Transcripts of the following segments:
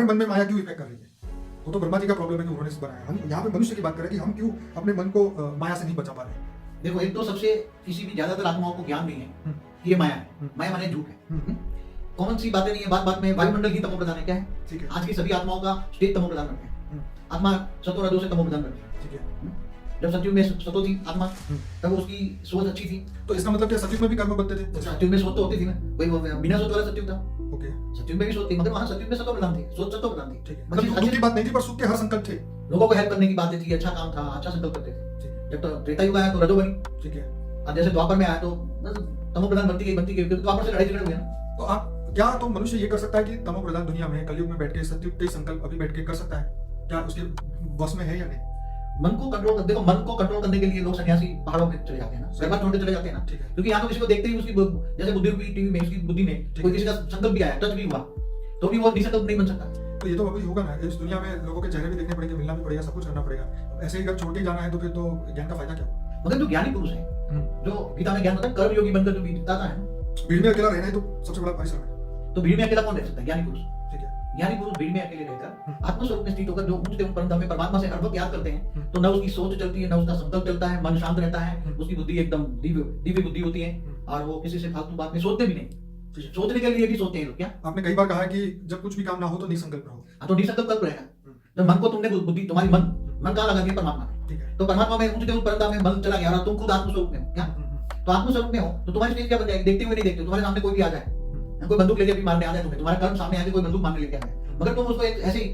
मन में माया क्यों इफेक्ट कर रही है? वो तो ब्रह्मा जी का प्रॉब्लम है कि उन्होंने इसे बनाया। हम यहाँ पे मनुष्य की बात करें कि हम क्यों अपने मन को माया से नहीं बचा पा रहे हैं। देखो, एक तो सबसे किसी भी ज्यादातर आत्माओं को ज्ञान नहीं है कि ये माया है। माया माने झूठ है। कॉमन सी बातें नहीं है, बात बात में वायुमंडल ही तमो प्रधान है। क्या है? ठीक है। आज की सभी आत्माओं का स्टेट तमो प्रधान रखते हैं। आत्मा सतो रजो से तमो प्रधान करती है। ठीक है। जब सतयुग में सतो थी आत्मा, तब उसकी सोच अच्छी थी। तो इसका मतलब क्या सतयुग में भी कर्म बनते थे? सतयुग में सोच तो होती थी ना, वही वो बिना सोच वाला सतयुग था। ओके, सतयुग में भी सोच थी, मगर वहां सतयुग में सतो प्रधान थी, सोच सतो प्रधान थी। ठीक है। मतलब दुख की बात नहीं थी, पर सुख के हर संकल्प थे। लोगों को हेल्प करने की बातें थी, अच्छा काम था, अच्छा संकल्प करते थे। ठीक है। जब तो त्रेता युग आया तो रजो बनी, ठीक है। और जैसे द्वापर में आया तो तमो प्रधान बनती गई, क्योंकि द्वापर से लड़ाई झगड़े हुए ना। तो आप क्या तो मनुष्य ये कर सकता है कि तमो प्रधान दुनिया में कलयुग में बैठ के सतयुग के संकल्प अभी बैठ के कर सकता है? क्या उसके वश में है या नहीं? मन को कंट्रोल देखो, मन को कंट्रोल करने के लिए लोग सन्यासी पहाड़ों में चले जाते हैं ना, घर छोड़ के चले जाते हैं ना। ठीक है। क्योंकि यहाँ तो किसी को देखते ही उसकी जैसे बुद्धि रूपी टीवी में, उसकी बुद्धि में कोई किसी का संकल्प भी आया, टच भी हुआ, तो भी वो निसंकल्प नहीं बन सकता। तो ये तो अभी होगा ना, इस दुनिया में लोगों के चेहरे भी देखने पड़ेंगे, मिलना भी पड़ेगा, सब कुछ करना पड़ेगा। ऐसे ही अगर छोड़ के जाना है तो फिर तो ज्ञान का फायदा क्या होगा? मगर जो ज्ञानी पुरुष है, जो गीता में ज्ञान होता है, कर्म योगी बनकर जो बीतता है ना, भीड़ में अकेला रहना ही तो सबसे बड़ा परिश्रम है। तो भीड़ में अकेला कौन रह सकता है? ज्ञानी पुरुष। ठीक है। ज्ञानी पुरुष भीड़ में अकेले रहकर आत्मस्वरूप में स्थित होकर जो ऊंचे परम धाम में परमात्मा से अनुभव याद करते हैं, तो न उसकी सोच चलती है, न उसका संकल्प चलता है, मन शांत रहता है, उसकी बुद्धि एकदम दिव्य बुद्धि होती है, और वो किसी से फालतू बात में सोचते भी नहीं। सोचने के लिए भी सोचते हैं लोग। क्या आपने कई बार कहा है कि जब कुछ भी काम ना हो तो निसंकल्प रहो। हाँ, तो निसंकल्प कल्प रहेगा। जब मन को तुमने बुद्धि, तुम्हारी मन कहाँ लगा दिया? परमात्मा में। ठीक है। तो परमात्मा में ऊंचे परम धाम में मन चला गया और तुम खुद आत्मस्वरूप में हो। क्या? तो आत्मस्वरूप में हो तो तुम्हारी स्टेज क्या बन जाएगी? देखते हुए नहीं देखते, तुम्हारे सामने कोई भी आ जाए, कोई बंदूक लेके भी मारने आ जाए तुम्हें, तुम्हारा कर्म सामने आके कोई बंदूक मारने लेके आ जाए, मगर तुम उसको एक ऐसे ही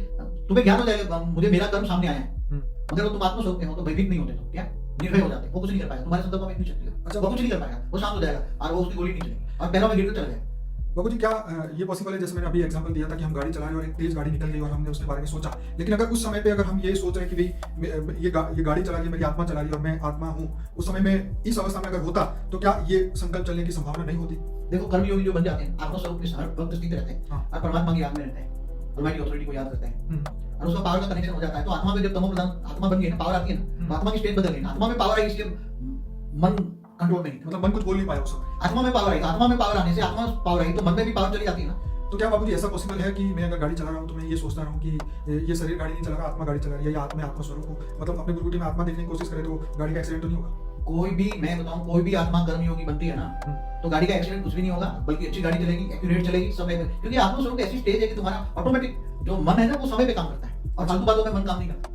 तुम्हें ज्ञान हो जाएगा, मुझे मेरा कर्म सामने आया है, मगर वो तुम आत्मस्वरूप में हो तो भयभीत नहीं होते। तो क्या? निर्भय हो जाते, वो कुछ नहीं कर पाएगा, तुम्हारे संकल्प में इतनी शक्ति है। अच्छा, वो कुछ नहीं कर पाएगा, वो शांत हो जाएगा और वो उसकी गोली नहीं चलेगी और पैरों में गिरकर चला जाएगा। बाबू जी, क्या ये पॉसिबल है, जैसे मैंने अभी एग्जांपल दिया था कि हम गाड़ी चला रहे हैं और एक तेज गाड़ी निकल गई और हमने उसके बारे में सोचा, लेकिन अगर उस समय पे अगर हम ये सोच रहे हैं कि भाई ये गाड़ी चला रही है, मेरी आत्मा चला रही है और मैं आत्मा हूँ, उस समय में इस अवस्था में अगर होता तो क्या ये संकल्प चलने की संभावना नहीं होती? देखो, कर्मयोगी जो बन जाते हैं, आत्मस्वरूप के हर वक्त स्थित रहते हैं और परमात्मा की याद में रहते हैं, ऑलमाइटी अथॉरिटी को याद करते हैं और उसका पावर का कनेक्शन हो जाता है। तो आत्मा में जब तमो प्रधान आत्मा बन गई ना, पावर आती है ना, तो आत्मा की स्टेट बदल गई ना। आत्मा में पावर आई, इसलिए मन कंट्रोल में नहीं था। मतलब मन कुछ बोल नहीं पाया उस समय। आत्मा में पावर आई, आत्मा में पावर आने से आत्मा पावर आई तो मन में भी पावर चली जाती है ना। तो क्या बाबू जी ऐसा पॉसिबल है कि मैं अगर गाड़ी चला रहा हूँ तो मैं ये सोचता रहूँ कि ये शरीर गाड़ी नहीं चला रहा, आत्मा गाड़ी चला रही है, या आत्मा स्वरूप हो, मतलब अपने गुरुकुटी में आत्मा देखने की कोशिश करे तो गाड़ी का एक्सीडेंट तो नहीं होगा? कोई भी, मैं बताऊं, कोई भी आत्मा कर्मयोगी बनती है ना, तो गाड़ी का एक्सीडेंट कुछ भी नहीं होगा, बल्कि अच्छी गाड़ी चलेगी, एक्यूरेट चलेगी समय पे, क्योंकि आत्मस्वरूप ऐसी स्टेज है कि तुम्हारा ऑटोमेटिक जो मन है ना, वो समय पे काम करता है और फालतू बातों में मन काम नहीं करता।